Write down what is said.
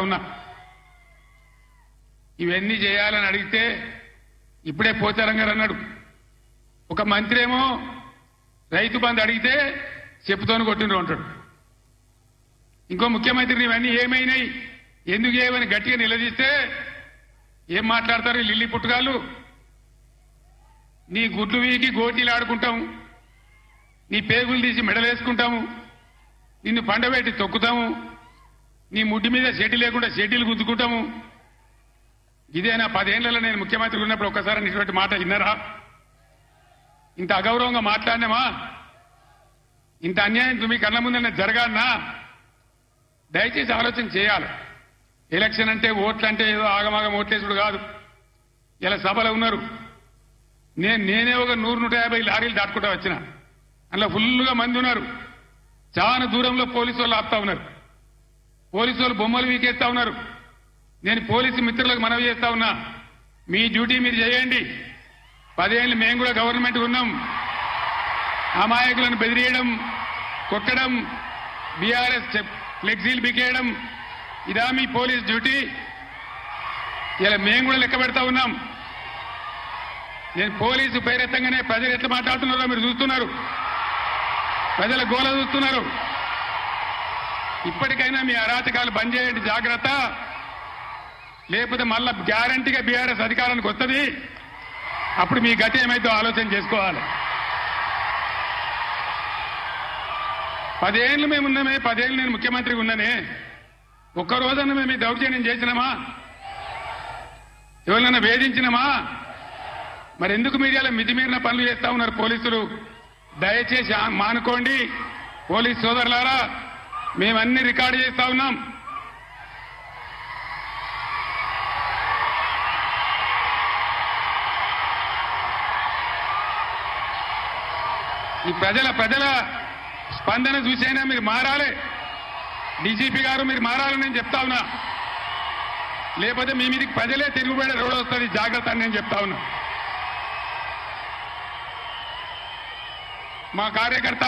ఉన్నా. ఇవన్నీ చేయాలని అడిగితే ఇప్పుడే పోచారం గారు అన్నాడు, ఒక మంత్రి ఏమో రైతు బంధు అడిగితే చెప్పుతోని కొట్టిండ్రు అంటాడు. ఇంకో ముఖ్యమంత్రిని ఇవన్నీ ఏమైనాయి ఎందుకు ఏమని గట్టిగా నిలదీస్తే ఏం మాట్లాడతారు లిల్లీ పుట్టుగాళ్ళు? నీ గుడ్లు వీకి గోటీలు ఆడుకుంటాము, నీ పేగులు తీసి మెడలేసుకుంటాము, నిన్ను పండబెట్టి తొక్కుతాము, నీ ముడ్డి మీద షెడ్డి లేకుండా షెడ్డీలు గుద్దుకుంటాము. ఇదేనా 10 ఏళ్లలో నేను ముఖ్యమంత్రి ఉన్నప్పుడు ఒక్కసారి ఇటువంటి మాట విన్నారా? ఇంత అగౌరవంగా మాట్లాడినామా? ఇంత అన్యాయం మీ కళ్ళ ముందనే జరగాలనా? దయచేసి ఆలోచన చేయాలి. ఎలక్షన్ అంటే ఓట్లు అంటే ఏదో ఆగమాగం ఓట్లేసుడు కాదు. ఇలా సభలో ఉన్నారు, నేనే ఒక 100-150 లారీలు దాటుకుంటా వచ్చిన, అందులో ఫుల్గా మంది ఉన్నారు. చాలా దూరంలో పోలీసు వాళ్ళు ఆపుతా ఉన్నారు, పోలీసు వాళ్ళు బొమ్మలు వీకేస్తా ఉన్నారు. నేను పోలీసు మిత్రులకు మనవి చేస్తా ఉన్నా, మీ డ్యూటీ మీరు చేయండి. 10 ఏళ్ళు మేము కూడా గవర్నమెంట్ ఉన్నాం. అమాయకులను బెదిరియడం, కొట్టడం, బీఆర్ఎస్ ఫ్లెక్సీలు బికేయడం ఇదా మీ పోలీస్ డ్యూటీ? ఇలా మేము కూడా లెక్క పెడతా ఉన్నాం. నేను పోలీసు పేరెత్తంగానే ప్రజలు ఎట్లా మాట్లాడుతున్నారో మీరు చూస్తున్నారు, ప్రజల గోల చూస్తున్నారు. ఇప్పటికైనా మీ అరాచకాలు బంద్ చేయండి, జాగ్రత్త. లేకపోతే మళ్ళా గ్యారంటీగా బీఆర్ఎస్ అధికారానికి వస్తుంది. అప్పుడు మీ గతి ఏమైతే ఆలోచన చేసుకోవాలి. 10 ఏళ్ళు మేము ఉన్నామే, 10 ఏళ్ళు నేను ముఖ్యమంత్రిగా ఉన్నానే, ఒక్కరోజన్నా మేము ఈ దౌర్జన్యం చేసినామా? ఎవరినైనా వేధించినామా? మరి ఎందుకు మీరు ఇలా మితిమీరిన పనులు చేస్తా ఉన్నారు పోలీసులు? దయచేసి మానుకోండి పోలీస్ సోదరులారా, మేమన్నీ రికార్డు చేస్తా ఉన్నాం. ఈ ప్రజల స్పందన చూసైనా మీరు మారాలి. డీజీపీ గారు మీరు మారాలని నేను చెప్తా ఉన్నా, లేకపోతే మీ మీదకి ప్రజలే తిరుగుబడే రోడ్ వస్తుంది, జాగ్రత్త అని నేను చెప్తా ఉన్నా. మా కార్యకర్త